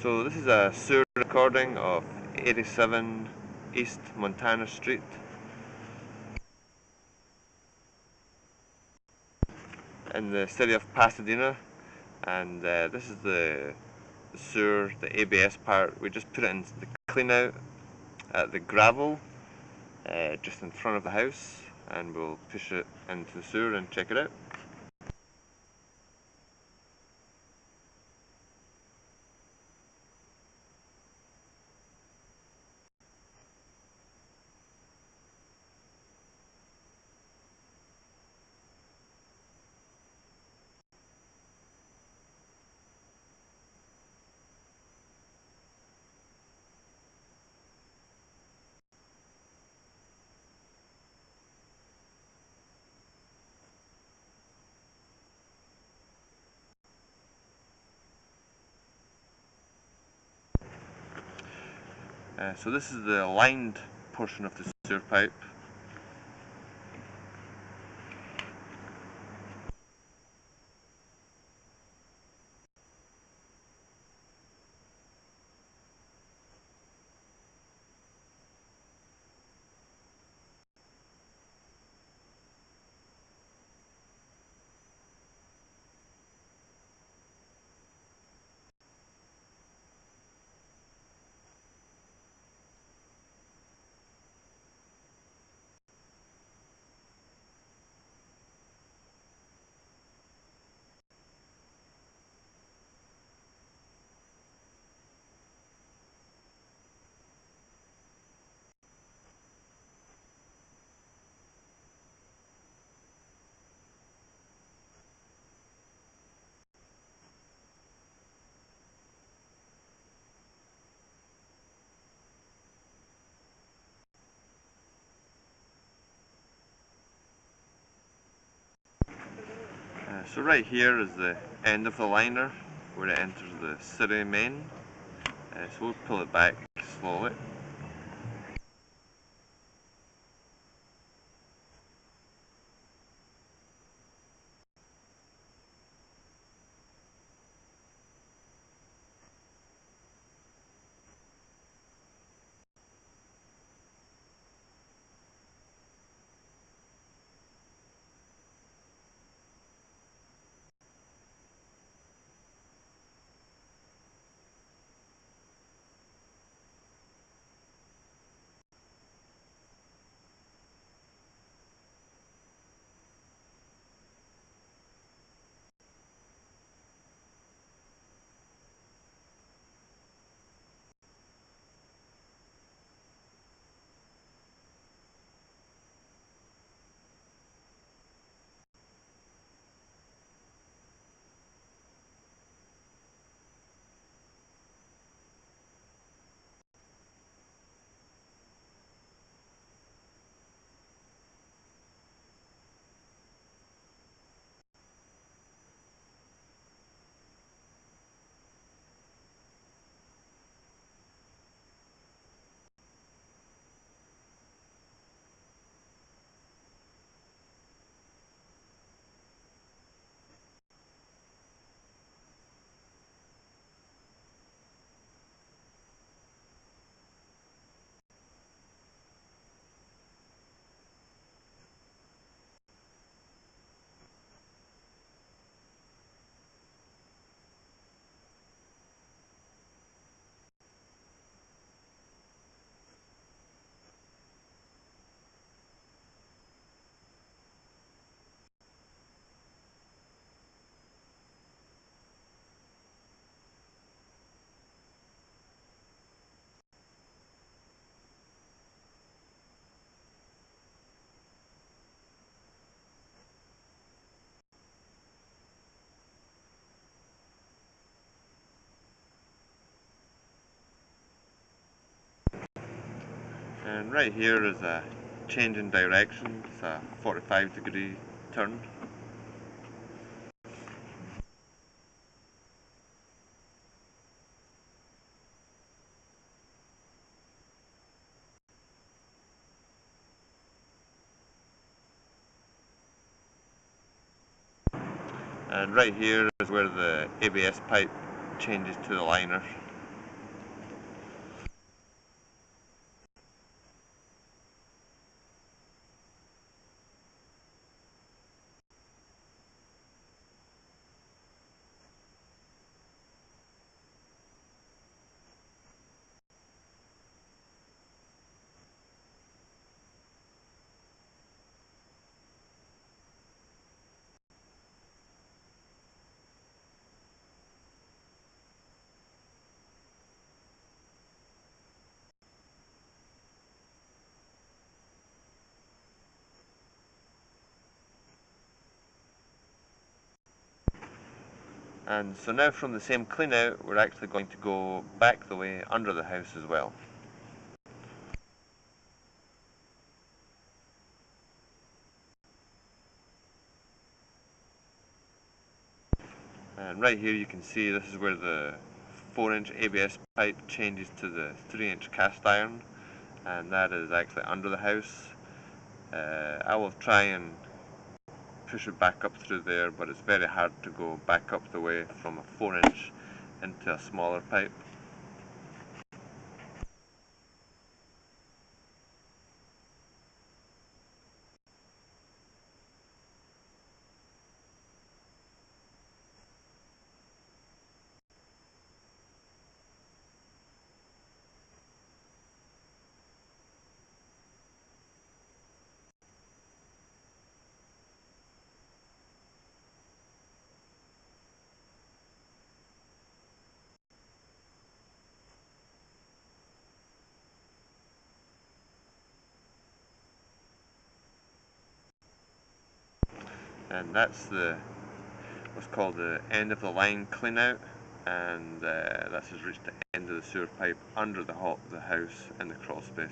So this is a sewer recording of 87 East Montana Street in the city of Pasadena, and this is the sewer, the ABS part. We just put it into the clean out at the gravel just in front of the house, and we'll push it into the sewer and check it out. So this is the lined portion of the sewer pipe. So right here is the end of the liner where it enters the city main. So we'll pull it back slowly. And right here is a change in direction. It's a 45-degree turn. And right here is where the ABS pipe changes to the liner. And so now from the same clean out, we're actually going to go back the way under the house as well. And right here you can see this is where the 4-inch ABS pipe changes to the 3-inch cast iron, and that is actually under the house. I will try and push it back up through there, but it's very hard to go back up the way from a 4-inch into a smaller pipe. And that's the what's called the end of the line clean out, and this has reached the end of the sewer pipe under the house in the crawl space.